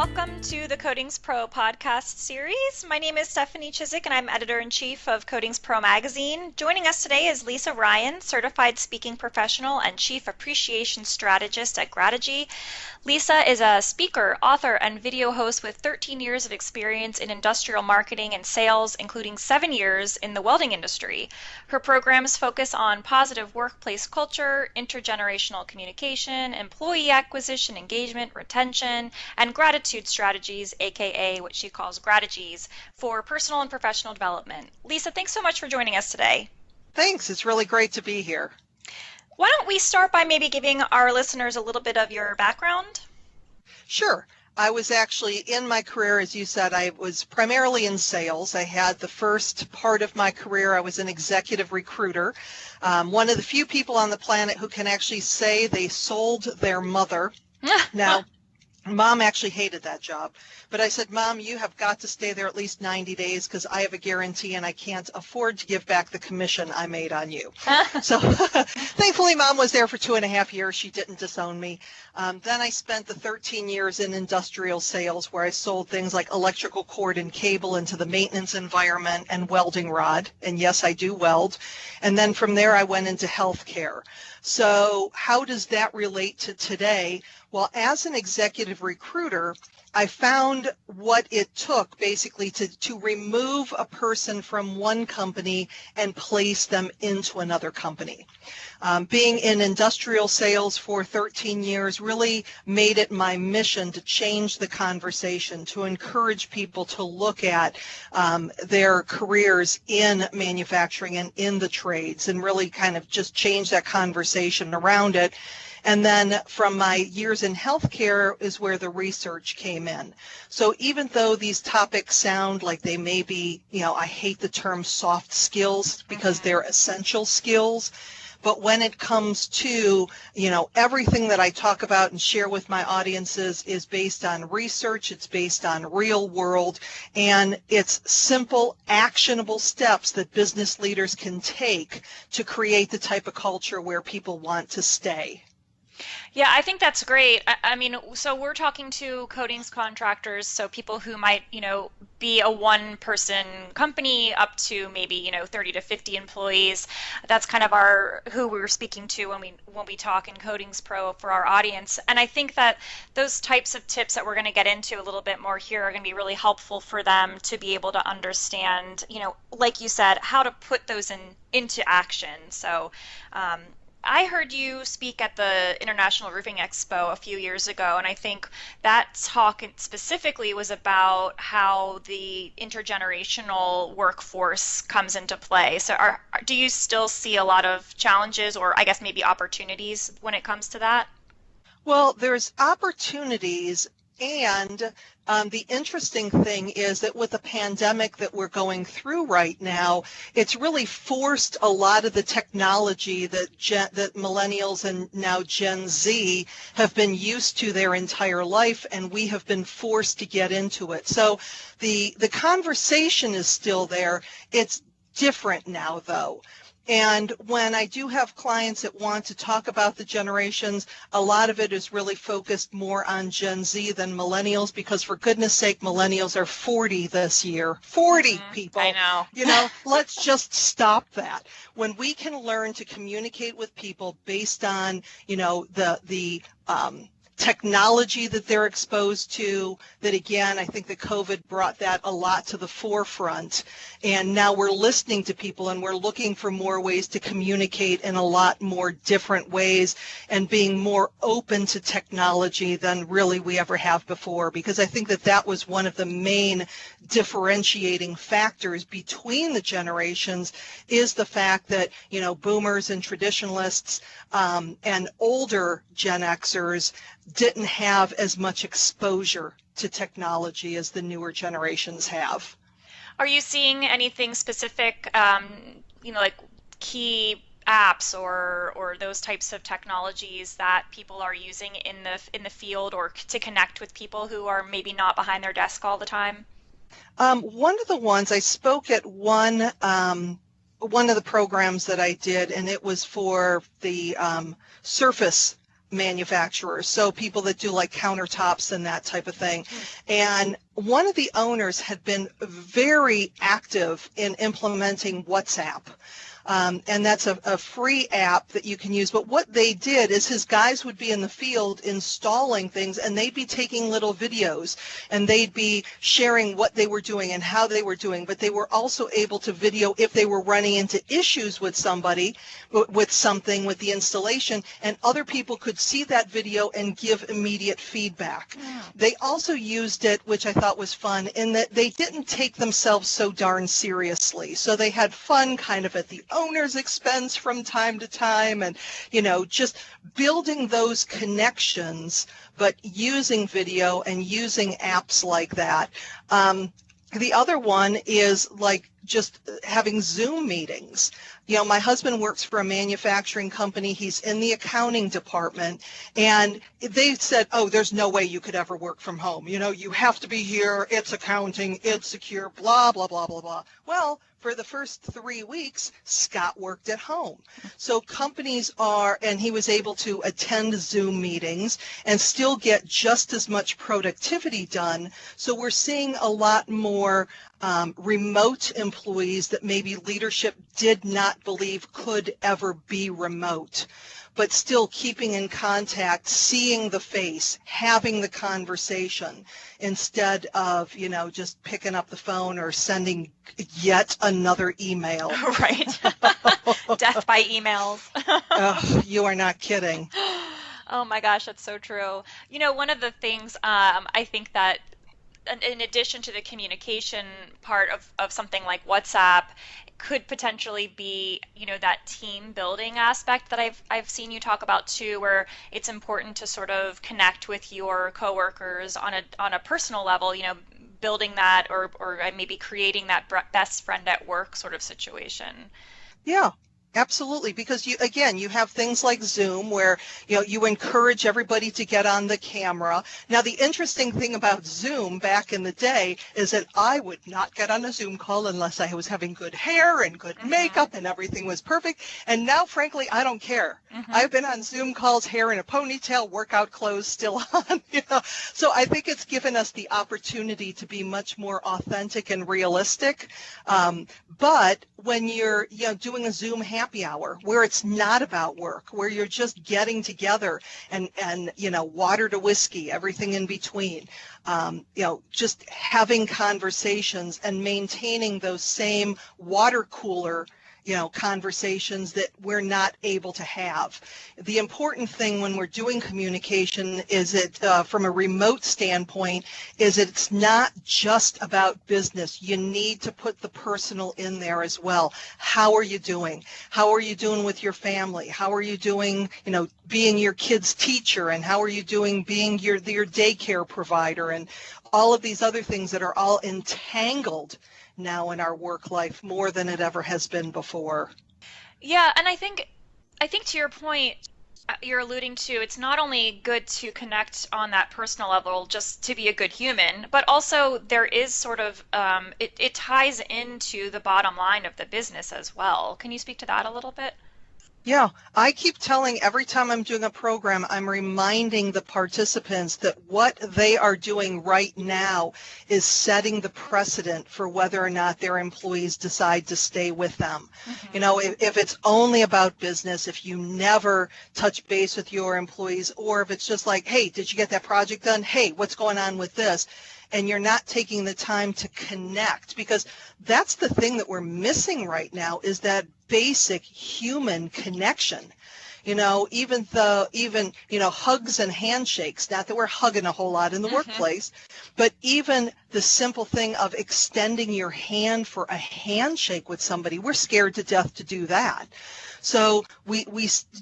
welcome to the Coatings Pro podcast series. My name is Stephanie Chiswick, and I'm editor-in-chief of Coatings Pro magazine. Joining us today is Lisa Ryan, certified speaking professional and chief appreciation strategist at Grategy. Lisa is a speaker, author, and video host with 13 years of experience in industrial marketing and sales, including 7 years in the welding industry. Her programs focus on positive workplace culture, intergenerational communication, employee acquisition, engagement, retention, and gratitude strategies, aka what she calls Grategies, for personal and professional development. Lisa, thanks so much for joining us today. Thanks. It's really great to be here. Why don't we start by maybe giving our listeners a little bit of your background? Sure. I was actually in my career, as you said, I was primarily in sales. I had the first part of my career, I was an executive recruiter. One of the few people on the planet who can actually say they sold their mother. Now, Mom actually hated that job, but I said, Mom, you have got to stay there at least 90 days because I have a guarantee and I can't afford to give back the commission I made on you. So thankfully, Mom was there for 2.5 years. She didn't disown me. Then I spent the 13 years in industrial sales where I sold things like electrical cord and cable into the maintenance environment and welding rod. And yes, I do weld. And then from there, I went into healthcare. So how does that relate to today? Well, as an executive recruiter, I found what it took basically to remove a person from one company and place them into another company. Being in industrial sales for 13 years really made it my mission to change the conversation, to encourage people to look at their careers in manufacturing and in the trades and really kind of just change that conversation around it. And then from my years in healthcare is where the research came in. So even though these topics sound like they may be, I hate the term soft skills because they're essential skills. But when it comes to, everything that I talk about and share with my audiences is based on research, it's based on real world, and it's simple, actionable steps that business leaders can take to create the type of culture where people want to stay. Yeah, I think that's great. I mean, so we're talking to coatings contractors, so people who might, be a one-person company up to maybe, 30 to 50 employees. That's kind of who we're speaking to when we talk in Coatings Pro for our audience. And I think that those types of tips that we're going to get into a little bit more here are going to be really helpful for them to be able to understand, like you said, how to put those into action. So, I heard you speak at the International Roofing Expo a few years ago, and I think that talk specifically was about how the intergenerational workforce comes into play. So do you still see a lot of challenges or I guess maybe opportunities when it comes to that? Well, there's opportunities, and the interesting thing is that with the pandemic that we're going through right now, it's really forced a lot of the technology that millennials and now Gen Z have been used to their entire life, and we have been forced to get into it. So the conversation is still there. It's different now, though. And when I do have clients that want to talk about the generations, a lot of it is really focused more on Gen Z than millennials because, for goodness sake, millennials are 40 this year. 40 people. I know. Let's just stop that. When we can learn to communicate with people based on, the technology that they're exposed to, that again, I think that COVID brought that a lot to the forefront. And now we're listening to people and we're looking for more ways to communicate in a lot more different ways and being more open to technology than really we ever have before. Because I think that was one of the main differentiating factors between the generations is the fact that, boomers and traditionalists and older Gen Xers didn't have as much exposure to technology as the newer generations have. Are you seeing anything specific, like key apps or those types of technologies that people are using in the field or to connect with people who are maybe not behind their desk all the time? One of the ones I spoke at one of the programs that I did, and it was for the Surface manufacturers, so people that do like countertops and that type of thing. And one of the owners had been very active in implementing WhatsApp. And that's a free app that you can use. But what they did is his guys would be in the field installing things, and they'd be taking little videos, and they'd be sharing what they were doing and how they were doing. But they were also able to video if they were running into issues with somebody, with something, with the installation, and other people could see that video and give immediate feedback. Yeah. They also used it, which I thought was fun, in that they didn't take themselves so darn seriously. So they had fun kind of at the owner's expense from time to time, and just building those connections, but using video and using apps like that. The other one is like just having Zoom meetings. My husband works for a manufacturing company. He's in the accounting department, and they said, oh, there's no way you could ever work from home. You have to be here. It's accounting. It's secure, blah, blah, blah, blah, blah. Well, for the first 3 weeks, Scott worked at home. So companies and he was able to attend Zoom meetings and still get just as much productivity done. So we're seeing a lot more remote employees that maybe leadership did not believe could ever be remote, but still keeping in contact, seeing the face, having the conversation, instead of, just picking up the phone or sending yet another email. Right. Death by emails. Oh, you are not kidding. Oh my gosh, that's so true. One of the things I think that in addition to the communication part of something like WhatsApp, could potentially be, that team building aspect that I've seen you talk about too, where it's important to sort of connect with your coworkers on a personal level, building that or maybe creating that best friend at work sort of situation. Yeah. Absolutely, because you have things like Zoom where you encourage everybody to get on the camera. Now, the interesting thing about Zoom back in the day is that I would not get on a Zoom call unless I was having good hair and good makeup and everything was perfect. And now, frankly, I don't care. I've been on Zoom calls, hair in a ponytail, workout clothes still on. So I think it's given us the opportunity to be much more authentic and realistic. But when you're doing a Zoom happy hour where it's not about work, where you're just getting together and water to whiskey, everything in between, just having conversations and maintaining those same water cooler conversations that we're not able to have. The important thing when we're doing communication is from a remote standpoint, is it's not just about business. You need to put the personal in there as well. How are you doing? How are you doing with your family? How are you doing, being your kid's teacher? And how are you doing being your daycare provider? And all of these other things that are all entangled now in our work life more than it ever has been before. Yeah, and I think to your point, you're alluding to, it's not only good to connect on that personal level just to be a good human, but also there is sort of, it ties into the bottom line of the business as well. Can you speak to that a little bit? Yeah, I keep telling every time I'm doing a program, I'm reminding the participants that what they are doing right now is setting the precedent for whether or not their employees decide to stay with them. Mm-hmm. If it's only about business, if you never touch base with your employees, or if it's just like, hey, did you get that project done? Hey, what's going on with this? And you're not taking the time to connect, because that's the thing that we're missing right now, is that basic human connection. Even hugs and handshakes, not that we're hugging a whole lot in the workplace, but even the simple thing of extending your hand for a handshake with somebody, we're scared to death to do that. So we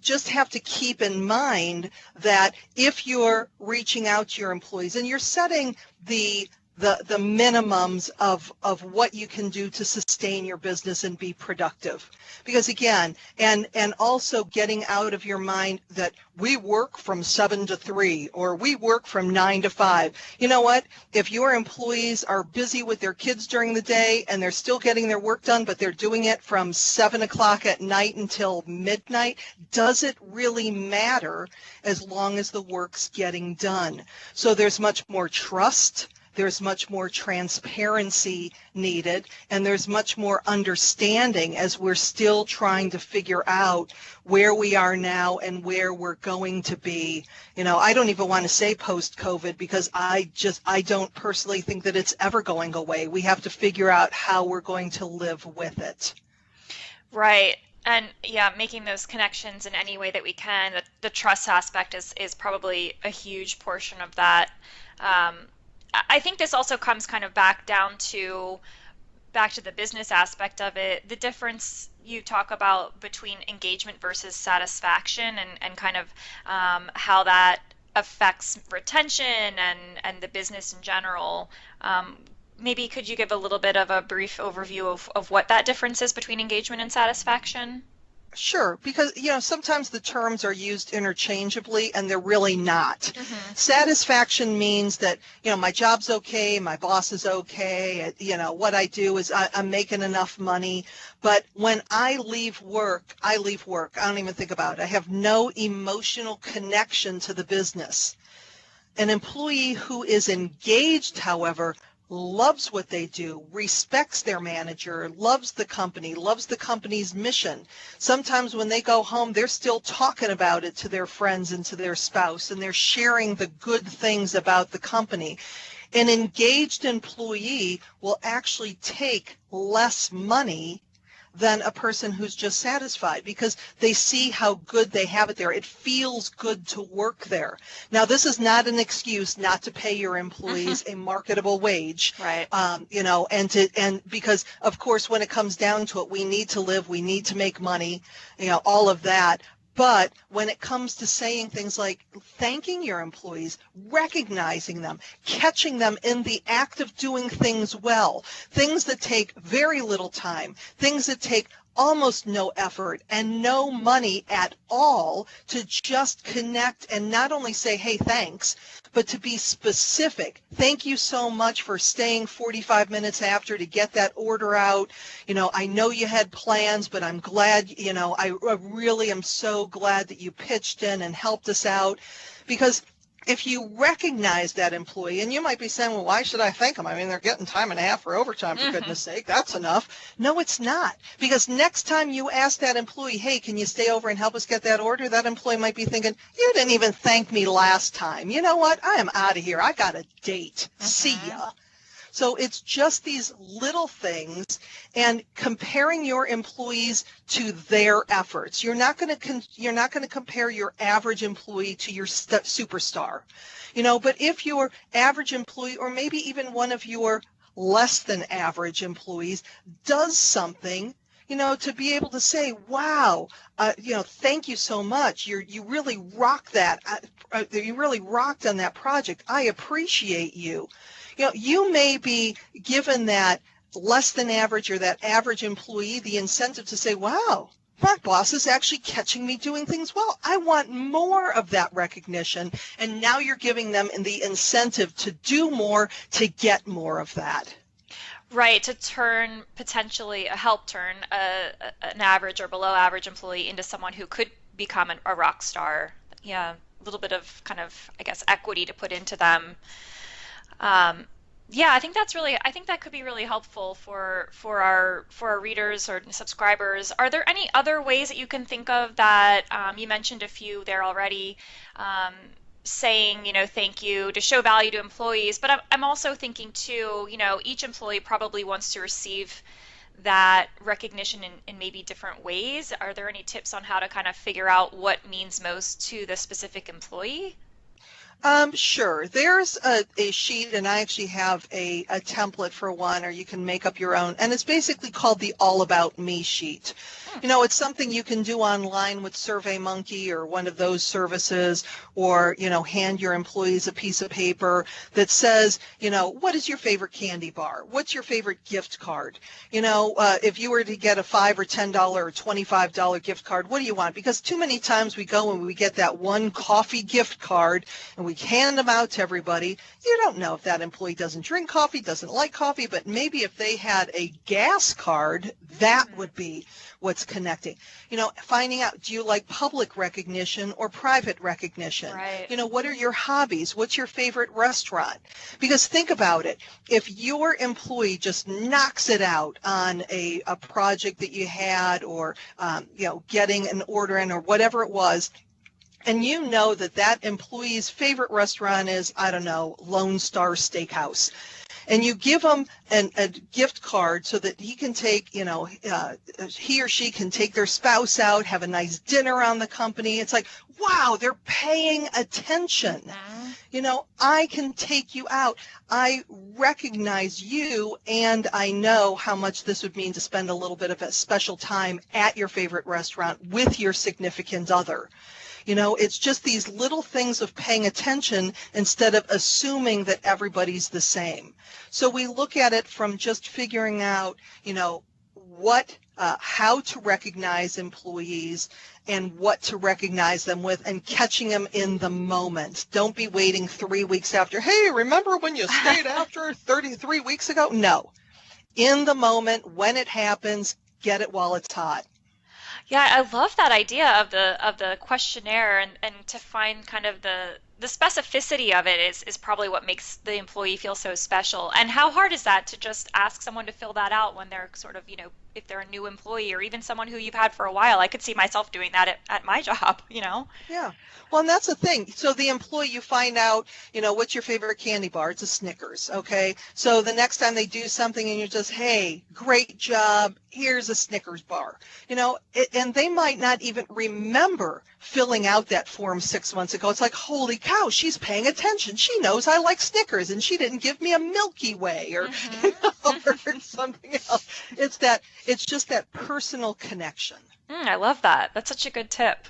just have to keep in mind that if you're reaching out to your employees and you're setting the the minimums of what you can do to sustain your business and be productive. Because again, and also getting out of your mind that we work from 7 to 3 or we work from 9 to 5. You know what? If your employees are busy with their kids during the day and they're still getting their work done, but they're doing it from 7 o'clock at night until midnight, does it really matter as long as the work's getting done? So there's much more trust. There's much more transparency needed, and there's much more understanding as we're still trying to figure out where we are now and where we're going to be. You know, I don't even want to say post-COVID because I don't personally think that it's ever going away. We have to figure out how we're going to live with it. Right. And yeah, making those connections in any way that we can. The trust aspect is probably a huge portion of that. I think this also comes kind of back to the business aspect of it. The difference you talk about between engagement versus satisfaction, and kind of how that affects retention and the business in general. Maybe could you give a little bit of a brief overview of what that difference is between engagement and satisfaction? Sure, because sometimes the terms are used interchangeably and they're really not. Hmm. Satisfaction means that my job's okay, my boss is okay, what I do is I'm making enough money. But when I leave work. I don't even think about it. I have no emotional connection to the business. An employee who is engaged, however, loves what they do, respects their manager, loves the company, loves the company's mission. Sometimes when they go home, they're still talking about it to their friends and to their spouse, and they're sharing the good things about the company. An engaged employee will actually take less money than a person who's just satisfied because they see how good they have it there. It feels good to work there. Now, this is not an excuse not to pay your employees a marketable wage. Right. And because of course, when it comes down to it, we need to live, we need to make money, all of that. But when it comes to saying things like thanking your employees, recognizing them, catching them in the act of doing things well, things that take very little time, things that take almost no effort and no money at all, to just connect and not only say, hey, thanks, but to be specific. Thank you so much for staying 45 minutes after to get that order out. I know you had plans, but I'm glad, I really am so glad that you pitched in and helped us out. Because if you recognize that employee, and you might be saying, well, why should I thank them? I mean, they're getting time and a half for overtime, for goodness sake. That's enough. No, it's not. Because next time you ask that employee, hey, can you stay over and help us get that order? That employee might be thinking, you didn't even thank me last time. You know what? I am out of here. I got a date. See ya. So it's just these little things, and comparing your employees to their efforts. You're not going to compare your average employee to your superstar. But if your average employee, or maybe even one of your less than average employees, does something, to be able to say, wow, thank you so much. You really rocked that. You really rocked on that project. I appreciate you. You may be given that less than average or that average employee the incentive to say, wow, my boss is actually catching me doing things well. I want more of that recognition. And now you're giving them the incentive to do more, to get more of that. Right, to help turn an average or below average employee into someone who could become a rock star. Yeah, a little bit of kind of, I guess, equity to put into them. Yeah, I think that could be really helpful for our readers or subscribers. Are there any other ways that you can think of that, you mentioned a few there already, saying, thank you to show value to employees, but I'm also thinking too, each employee probably wants to receive that recognition in maybe different ways. Are there any tips on how to kind of figure out what means most to the specific employee? Sure. There's a sheet, and I actually have a template for one, or you can make up your own, and it's basically called the All About Me sheet. Hmm. It's something you can do online with SurveyMonkey or one of those services, or, hand your employees a piece of paper that says, what is your favorite candy bar? What's your favorite gift card? If you were to get a $5 or $10 or $25 gift card, what do you want? Because too many times we go and we get that one coffee gift card and we hand them out to everybody. You don't know if that employee doesn't drink coffee, doesn't like coffee, but maybe if they had a gas card, that would be what's connecting. Finding out, do you like public recognition or private recognition? Right. What are your hobbies? What's your favorite restaurant? Because think about it. If your employee just knocks it out on a project that you had, or, getting an order in or whatever it was, and you know that that employee's favorite restaurant is, I don't know, Lone Star Steakhouse, and you give him a gift card so that he can take, he or she can take their spouse out, have a nice dinner on the company. It's like, wow, they're paying attention. I can take you out. I recognize you, and I know how much this would mean to spend a little bit of a special time at your favorite restaurant with your significant other. It's just these little things of paying attention instead of assuming that everybody's the same. So we look at it from just figuring out, how to recognize employees and what to recognize them with, and catching them in the moment. Don't be waiting 3 weeks after, hey, remember when you stayed after 33 weeks ago? No. In the moment, when it happens, get it while it's hot. Yeah, I love that idea of the questionnaire, and to find kind of the specificity of it is probably what makes the employee feel so special. And how hard is that to just ask someone to fill that out when they're sort of, if they're a new employee or even someone who you've had for a while? I could see myself doing that at my job. Yeah. Well, and that's the thing. So the employee, you find out, what's your favorite candy bar? It's a Snickers. Okay. So the next time they do something and you're just, hey, great job. Here's a Snickers bar. And they might not even remember filling out that form 6 months ago. It's like, holy cow, she's paying attention. She knows I like Snickers, and she didn't give me a Milky Way or, or something else. It's just that personal connection. I love that. That's such a good tip.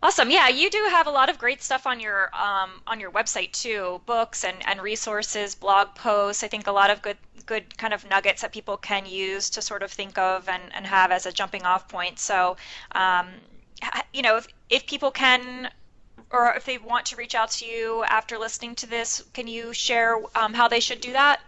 Awesome. Yeah, you do have a lot of great stuff on your website too, books and resources, blog posts. I think a lot of good kind of nuggets that people can use to sort of think of and have as a jumping off point. So, if people can, or if they want to reach out to you after listening to this, can you share how they should do that?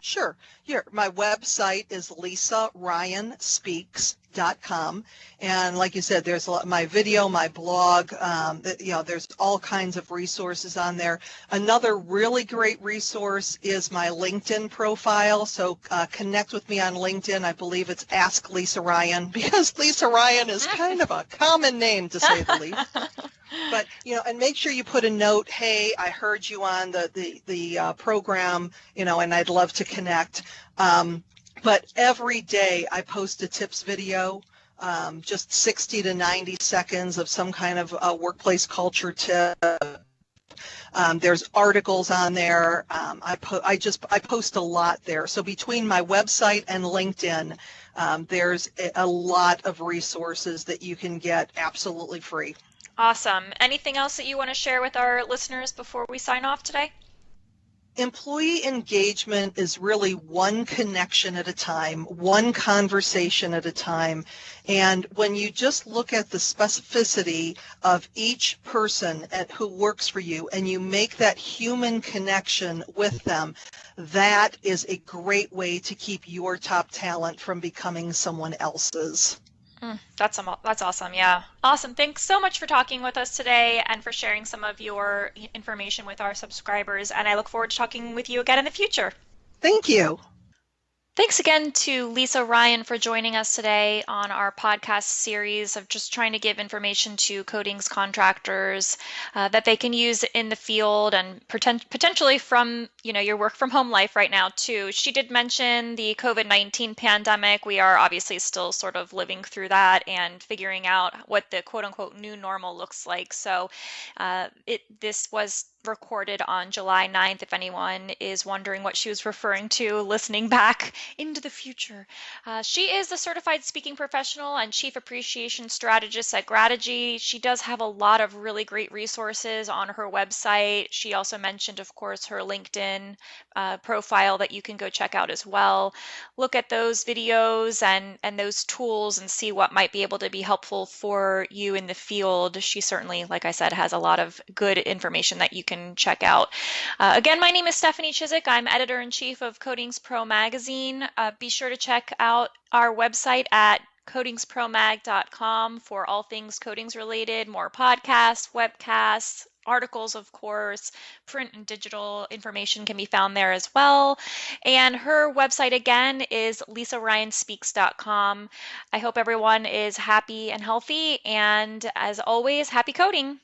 Sure. Here, my website is LisaRyanSpeaks.com. And like you said, there's my video, my blog, there's all kinds of resources on there. Another really great resource is my LinkedIn profile. So connect with me on LinkedIn. I believe it's Ask Lisa Ryan, because Lisa Ryan is kind of a common name, to say the least. But, and make sure you put a note, hey, I heard you on the program, and I'd love to connect. But every day I post a tips video, just 60 to 90 seconds of some kind of workplace culture tip. There's articles on there. I post a lot there. So between my website and LinkedIn, there's a lot of resources that you can get absolutely free. Awesome. Anything else that you want to share with our listeners before we sign off today? Employee engagement is really one connection at a time, one conversation at a time. And when you just look at the specificity of each person who works for you, and you make that human connection with them, that is a great way to keep your top talent from becoming someone else's. That's awesome. Yeah. Awesome. Thanks so much for talking with us today and for sharing some of your information with our subscribers. And I look forward to talking with you again in the future. Thank you. Thanks again to Lisa Ryan for joining us today on our podcast series of just trying to give information to coatings contractors that they can use in the field and potentially from, your work from home life right now too. She did mention the COVID-19 pandemic. We are obviously still sort of living through that and figuring out what the quote unquote new normal looks like. So this was recorded on July 9th, if anyone is wondering what she was referring to, listening back into the future. She is a certified speaking professional and chief appreciation strategist at Grategy. She does have a lot of really great resources on her website. She also mentioned, of course, her LinkedIn profile that you can go check out as well. Look at those videos and those tools and see what might be able to be helpful for you in the field. She certainly, like I said, has a lot of good information that you can check out. Again, my name is Stephanie Chiswick. I'm editor-in-chief of Coatings Pro Magazine. Be sure to check out our website at coatingspromag.com for all things coatings related, more podcasts, webcasts, articles, of course. Print and digital information can be found there as well. And her website again is lisaryanspeaks.com. I hope everyone is happy and healthy, and as always, happy coding.